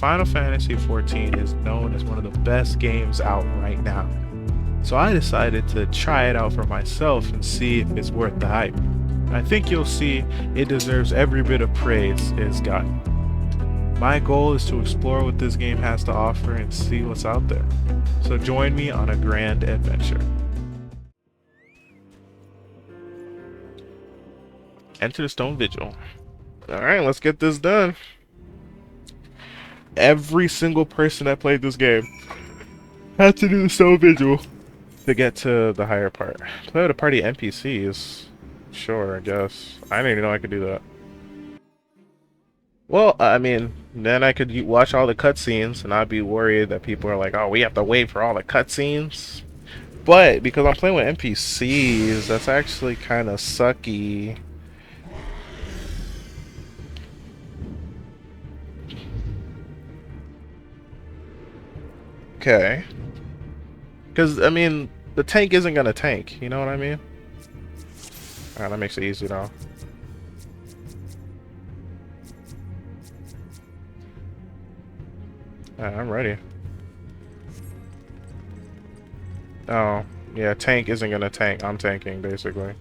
Final Fantasy XIV is known as one of the best games out right now. So I decided to try it out for myself and see if it's worth the hype. I think you'll see it deserves every bit of praise it's gotten. My goal is to explore what this game has to offer and see what's out there. So join me on a grand adventure. Enter the Stone Vigil. Alright, let's get this done. Every single person that played this game had to do the Stone Vigil to get to the higher part. Play with a party NPCs. Sure, I guess. I didn't even know I could do that. Well, I mean, then I could watch all the cutscenes and not be worried that people are like, oh, we have to wait for all the cutscenes. But because I'm playing with NPCs, that's actually kind of sucky. Okay. Because, I mean, the tank isn't going to tank. You know what I mean? Alright, that makes it easy, though. Alright, I'm ready. Oh, yeah, tank isn't going to tank. I'm tanking, basically.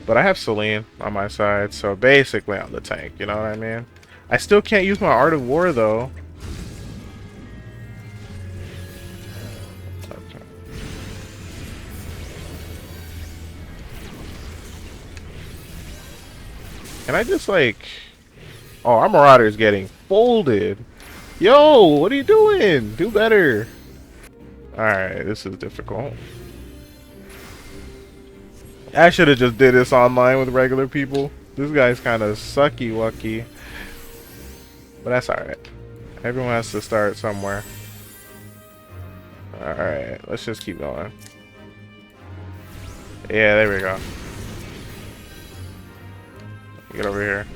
But I have Celine on my side, so basically I'm the tank. You know what I mean? I still can't use my Art of War, though. Can I just like... Oh, our Marauder is getting folded. Yo, what are you doing? Do better. Alright, this is difficult. I should have just did this online with regular people. This guy's kind of sucky-wucky. But that's alright. Everyone has to start somewhere. Alright, let's just keep going. Yeah, there we go. Get over here.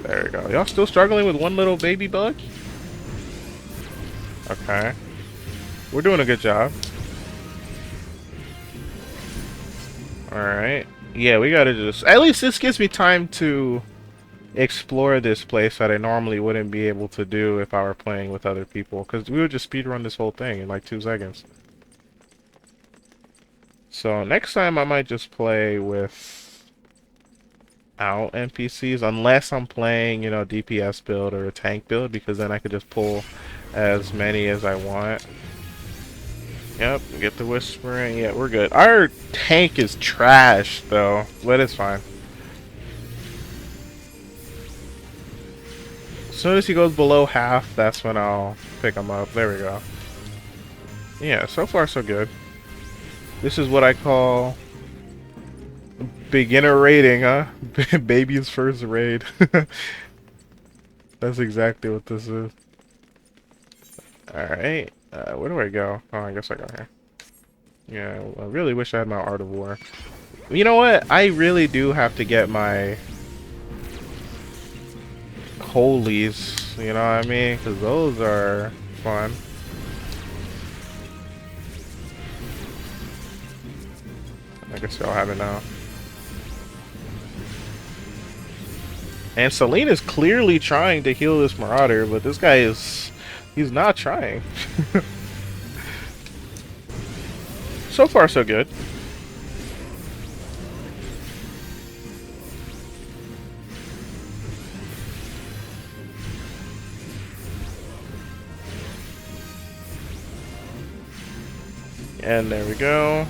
There we go. Y'all still struggling with one little baby bug? Okay. We're doing a good job. Alright. Yeah, we gotta just... At least this gives me time to explore this place that I normally wouldn't be able to do if I were playing with other people. Because we would just speedrun this whole thing in like 2 seconds. So next time I might just play with... out NPCs, unless I'm playing, you know, DPS build or a tank build, because then I could just pull as many as I want. Yep, get the whispering. Yeah, we're good. Our tank is trash though, but it's fine. As soon as he goes below half, that's when I'll pick him up. There we go. Yeah, so far so good. This is what I call beginner raiding, huh? Baby's first raid. That's exactly what this is. Alright. Where do I go? Oh, I guess I go here. Yeah, I really wish I had my Art of War. You know what? I really do have to get my holies. You know what I mean? Because those are fun. I guess y'all have it now. And Celine is clearly trying to heal this Marauder, but this guy is... he's not trying. So far, so good. And there we go.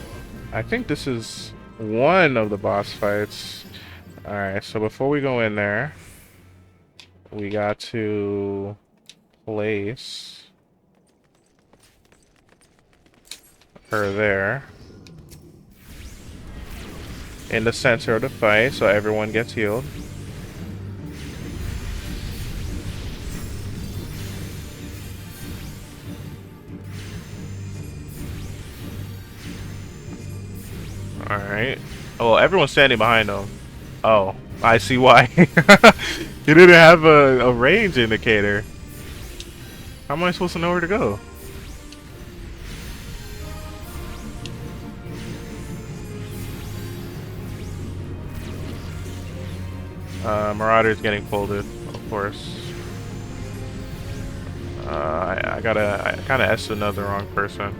I think this is one of the boss fights. Alright, so before we go in there, we got to place her there in the center of the fight so everyone gets healed. Alright. Oh, everyone's standing behind him. Oh, I see why. He didn't have a range indicator. How am I supposed to know where to go? Marauder's getting folded, of course. I kind of S another wrong person.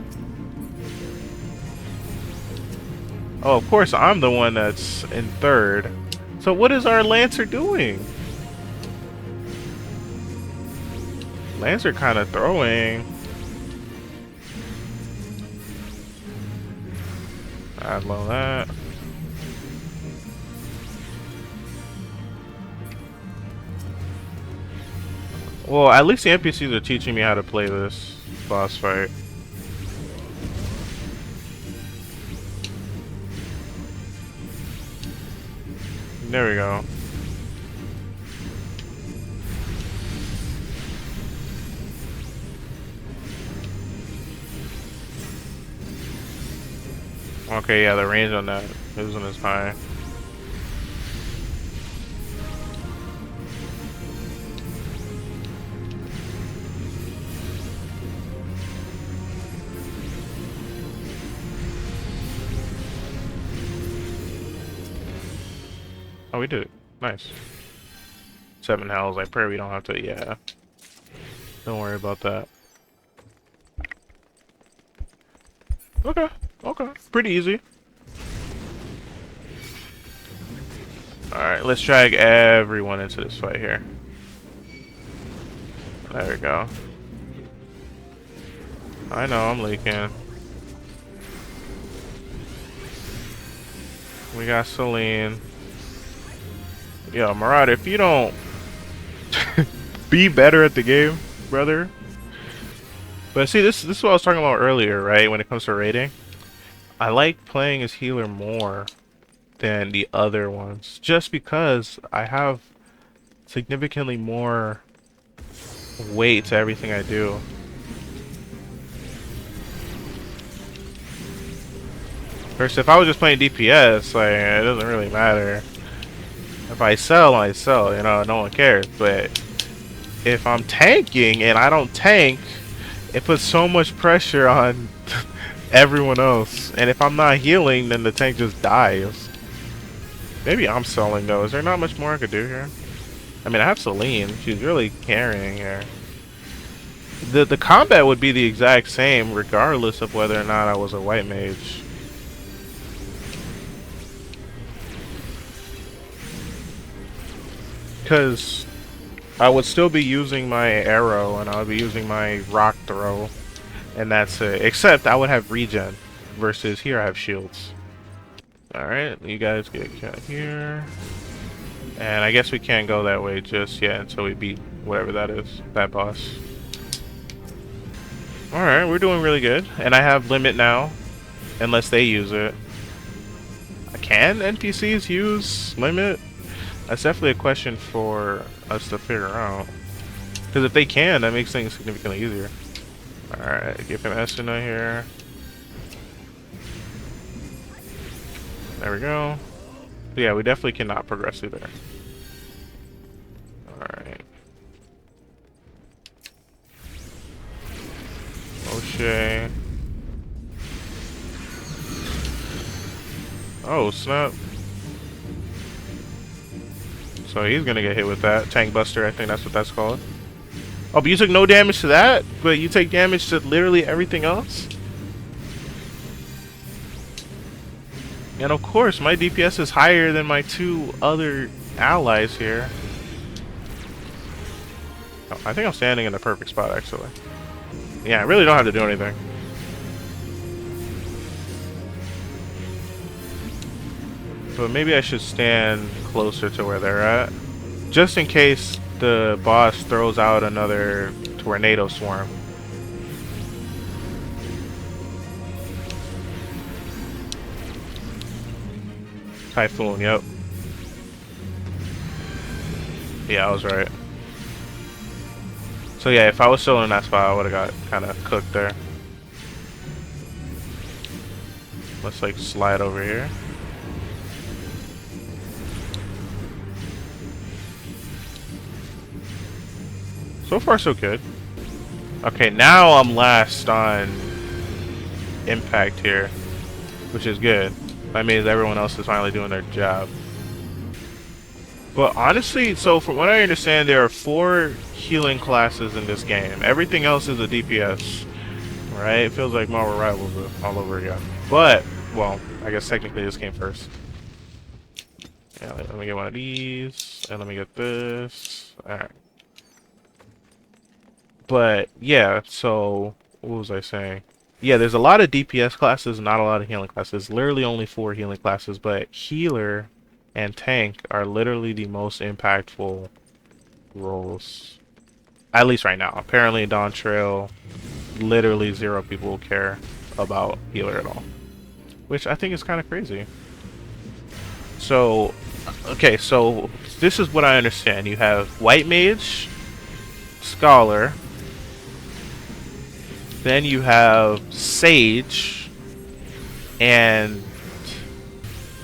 Oh, of course, I'm the one that's in third. So what is our Lancer doing? Lancer kind of throwing. I love that. Well, at least the NPCs are teaching me how to play this boss fight. There we go. Okay, yeah, the range on that isn't as high. Oh, we did it. Nice. 7 hells. I pray we don't have to. Yeah. Don't worry about that. Okay. Okay. Pretty easy. Alright, let's drag everyone into this fight here. There we go. I know, I'm leaking. We got Celine. Yo, Marauder, if you don't be better at the game, brother. But see, this is what I was talking about earlier, right? When it comes to rating. I like playing as healer more than the other ones. Just because I have significantly more weight to everything I do. First, if I was just playing DPS, like, it doesn't really matter. If I sell, I sell, you know, no one cares. But if I'm tanking and I don't tank, it puts so much pressure on everyone else. And if I'm not healing, then the tank just dies. Maybe I'm selling though. Is there not much more I could do here? I mean, I have Celine. She's really carrying here. The combat would be the exact same regardless of whether or not I was a white mage. Because I would still be using my arrow and I would be using my rock throw, and that's it. Except I would have regen versus here I have shields. Alright, you guys get cut here. And I guess we can't go that way just yet until we beat whatever that is, that boss. Alright, we're doing really good. And I have limit now, unless they use it. Can NPCs use limit? That's definitely a question for us to figure out. Because if they can, that makes things significantly easier. Alright, give him Esuna here. There we go. Yeah, we definitely cannot progress through there. Alright. O'Shea. Oh, snap. So he's gonna get hit with that. Tank Buster, I think that's what that's called. Oh, but you took no damage to that? But you take damage to literally everything else? And of course, my DPS is higher than my 2 other allies here. Oh, I think I'm standing in the perfect spot, actually. Yeah, I really don't have to do anything. But maybe I should stand closer to where they're at. Just in case the boss throws out another tornado swarm. Typhoon, yep. Yeah, I was right. So yeah, if I was still in that spot, I would have got kind of cooked there. Let's like slide over here. So far, so good. Okay, now I'm last on impact here, which is good. That means everyone else is finally doing their job. But honestly, so from what I understand, there are 4 healing classes in this game. Everything else is a DPS, right? It feels like Marvel Rivals all over again. But, well, I guess technically this came first. Yeah, let me get one of these, and let me get this. Alright. But, yeah, so, what was I saying? Yeah, there's a lot of DPS classes, not a lot of healing classes. Literally only 4 healing classes, but healer and tank are literally the most impactful roles. At least right now. Apparently, Dawn Trail, literally 0 people care about healer at all. Which I think is kind of crazy. So, okay, so this is what I understand. You have White Mage, Scholar, then you have Sage, and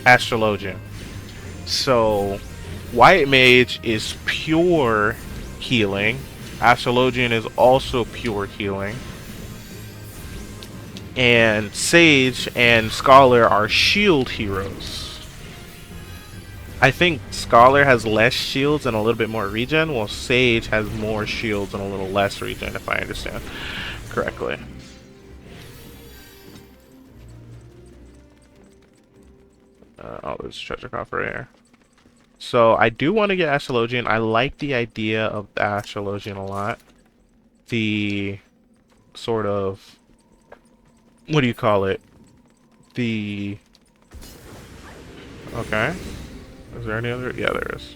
Astrologian. So, White Mage is pure healing. Astrologian is also pure healing. And Sage and Scholar are shield heroes. I think Scholar has less shields and a little bit more regen, while Sage has more shields and a little less regen, if I understand correctly. Oh, there's a treasure coffer right here. So I do want to get Astrologian. I like the idea of the Astrologian a lot. The sort of, what do you call it? The, okay. Is there any other? Yeah, there is.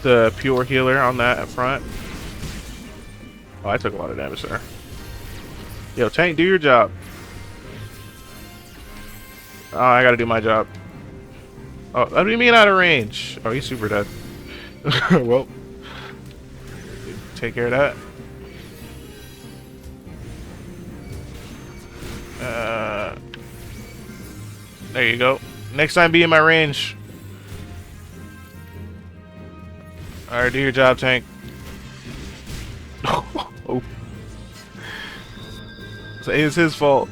The pure healer on that up front. Oh, I took a lot of damage there. Yo, tank, do your job. Oh, I gotta do my job. Oh, what do you mean out of range? Oh, he's super dead. Well, take care of that. There you go. Next time, be in my range. Alright, do your job, tank. Oh. So it's his fault.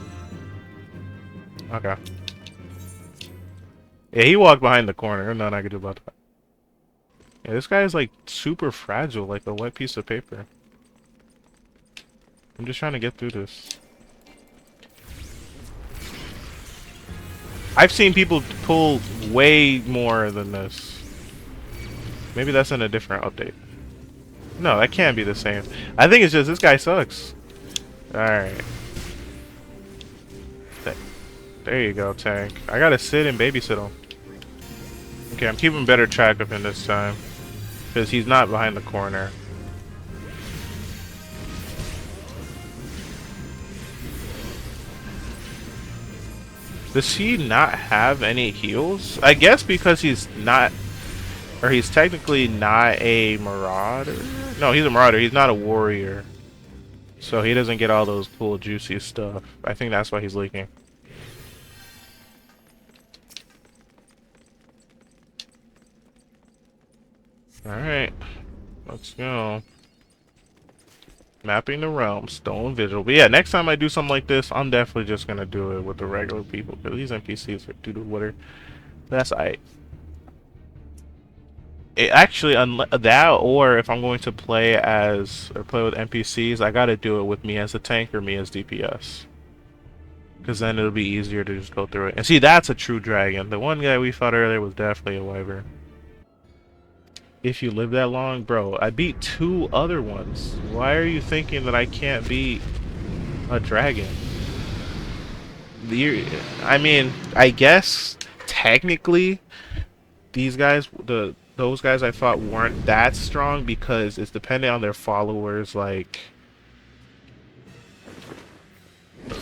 Okay. Yeah, he walked behind the corner. There's nothing I could do about that. Yeah, this guy is like super fragile, like a wet piece of paper. I'm just trying to get through this. I've seen people pull way more than this. Maybe that's in a different update. No, that can't be the same. I think it's just this guy sucks. Alright. There you go, tank. I gotta sit and babysit him. Okay, I'm keeping better track of him this time. Because he's not behind the corner. Does he not have any heals? I guess because he's not, or he's technically not a marauder. No, he's a marauder. He's not a warrior. So he doesn't get all those cool juicy stuff. I think that's why he's leaking. Alright. Let's go. Mapping the realm, stone visual. But yeah, next time I do something like this, I'm definitely just gonna do it with the regular people, because these NPCs are doo-doo water. That's aight. Actually, that, or if I'm going to play as, or play with NPCs, I gotta do it with me as a tank or me as DPS. Because then it'll be easier to just go through it. And see, that's a true dragon. The one guy we fought earlier was definitely a wyvern. If you live that long, bro, I beat 2 other ones. Why are you thinking that I can't beat a dragon? I mean, I guess technically these guys, those guys I fought weren't that strong because it's dependent on their followers, like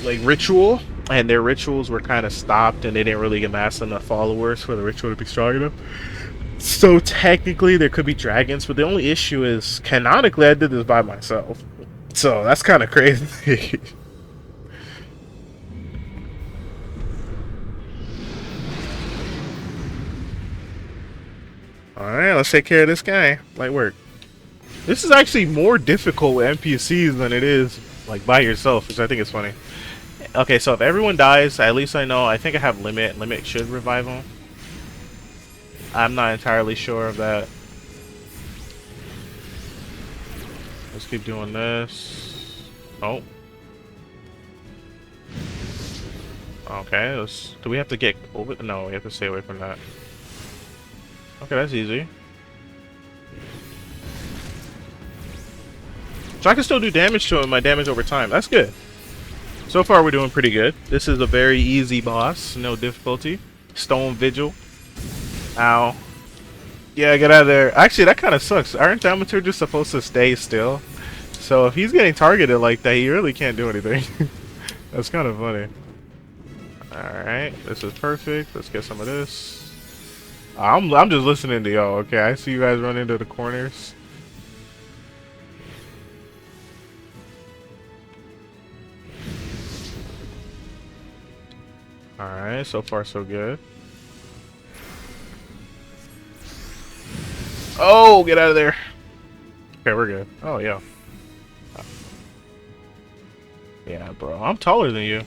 ritual, and their rituals were kind of stopped, and they didn't really amass enough followers for the ritual to be strong enough. So technically there could be dragons, but the only issue is canonically I did this by myself. So that's kind of crazy. Alright, let's take care of this guy. Light work. This is actually more difficult with NPCs than it is like by yourself, which I think is funny. Okay, so if everyone dies, at least I know. I think I have limit. Limit should revive them. I'm not entirely sure of that. Let's keep doing this. Oh. Okay, do we have to get over? No, we have to stay away from that. Okay, that's easy. So I can still do damage to him, my damage over time. That's good. So far, we're doing pretty good. This is a very easy boss, no difficulty. Stone Vigil. Ow. Yeah, get out of there. Actually, that kind of sucks. Aren't thaumaturges supposed to stay still? So if he's getting targeted like that, he really can't do anything. That's kind of funny. Alright, this is perfect. Let's get some of this. I'm just listening to y'all, okay? I see you guys run into the corners. Alright, so far so good. Oh, get out of there. Okay, we're good. Oh, yeah. Yeah, bro. I'm taller than you.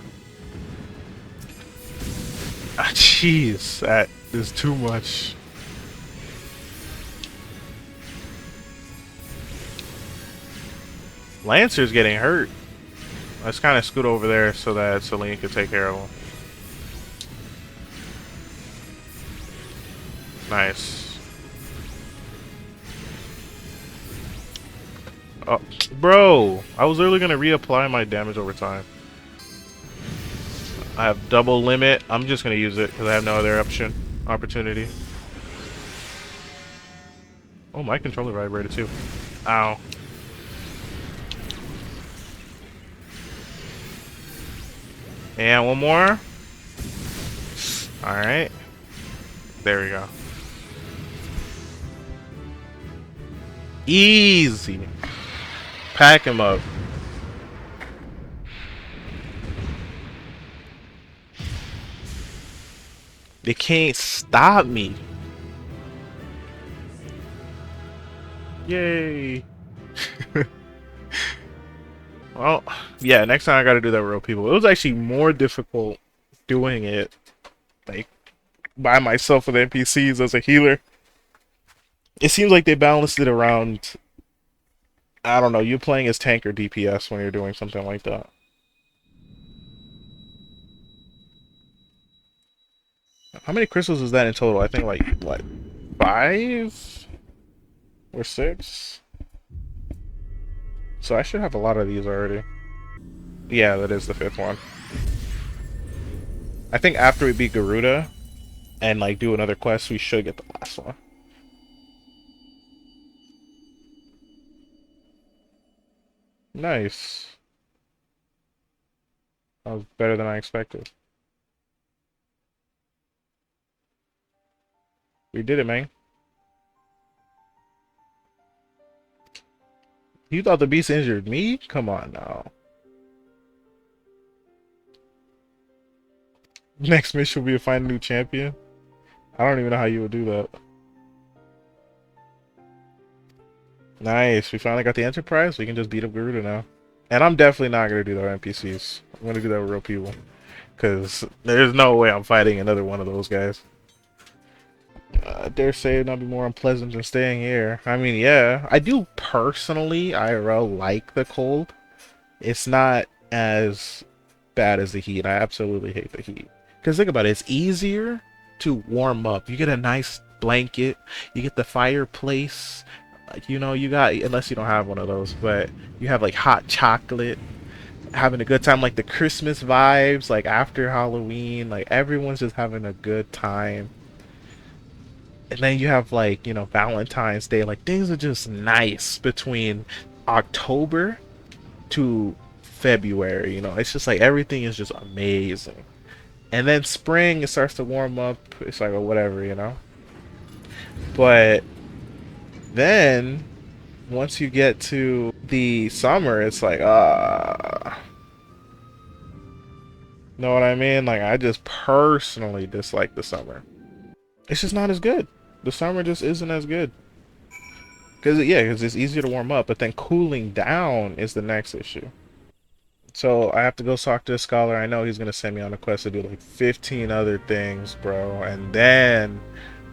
Ah, jeez. That is too much. Lancer's getting hurt. Let's kind of scoot over there so that Celine can take care of him. Nice. Oh, bro! I was literally gonna reapply my damage over time. I have double limit. I'm just gonna use it because I have no other opportunity. Oh, my controller vibrated too. Ow. And one more. Alright. There we go. Easy. Pack him up. They can't stop me. Yay. Well, yeah, next time I gotta do that with real people. It was actually more difficult doing it like by myself with NPCs as a healer. It seems like they balanced it around, I don't know, you playing as tank or DPS when you're doing something like that. How many crystals is that in total? I think like, what, 5 or 6? So I should have a lot of these already. Yeah, that is the 5th one. I think after we beat Garuda and like do another quest, we should get the last one. Nice. That was better than I expected. We did it, man. You thought the beast injured me? Come on now. Next mission will be to find a new champion. I don't even know how you would do that. Nice. We finally got the Enterprise. We can just beat up Garuda now. And I'm definitely not going to do that with NPCs. I'm going to do that with real people. Because there's no way I'm fighting another one of those guys. I dare say it'd not be more unpleasant than staying here. I mean, yeah. I do personally, IRL, like the cold. It's not as bad as the heat. I absolutely hate the heat. Because think about it. It's easier to warm up. You get a nice blanket. You get the fireplace. You know, you got, unless you don't have one of those, but you have like hot chocolate, having a good time, like the Christmas vibes, like after Halloween, like everyone's just having a good time. And then you have like, you know, Valentine's Day, like things are just nice between October to February, you know, it's just like everything is just amazing. And then spring, it starts to warm up, it's like, oh, whatever, you know. But then once you get to the summer, it's like, know what I mean? Like, I just personally dislike the summer. It's just not as good. The summer just isn't as good. Because, yeah, because it's easier to warm up, but then cooling down is the next issue. So I have to go talk to the scholar. I know he's gonna send me on a quest to do like 15 other things, bro. And then,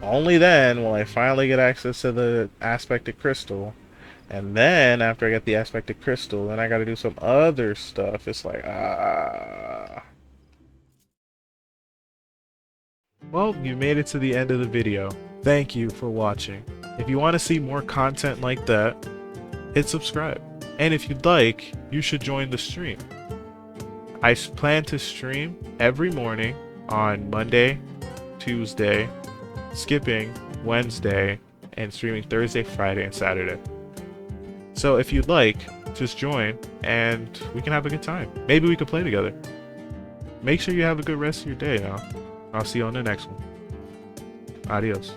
only then, will I finally get access to the aspected crystal. And then after I get the aspected crystal, then I gotta do some other stuff. It's like, ah. Well, you made it to the end of the video. Thank you for watching. If you want to see more content like that, hit subscribe. And if you'd like, you should join the stream. I plan to stream every morning on Monday, Tuesday, skipping Wednesday, and streaming Thursday, Friday, and Saturday. So if you'd like, just join and we can have a good time. Maybe we could play together. Make sure you have a good rest of your day now. I'll see you on the next one. Adios.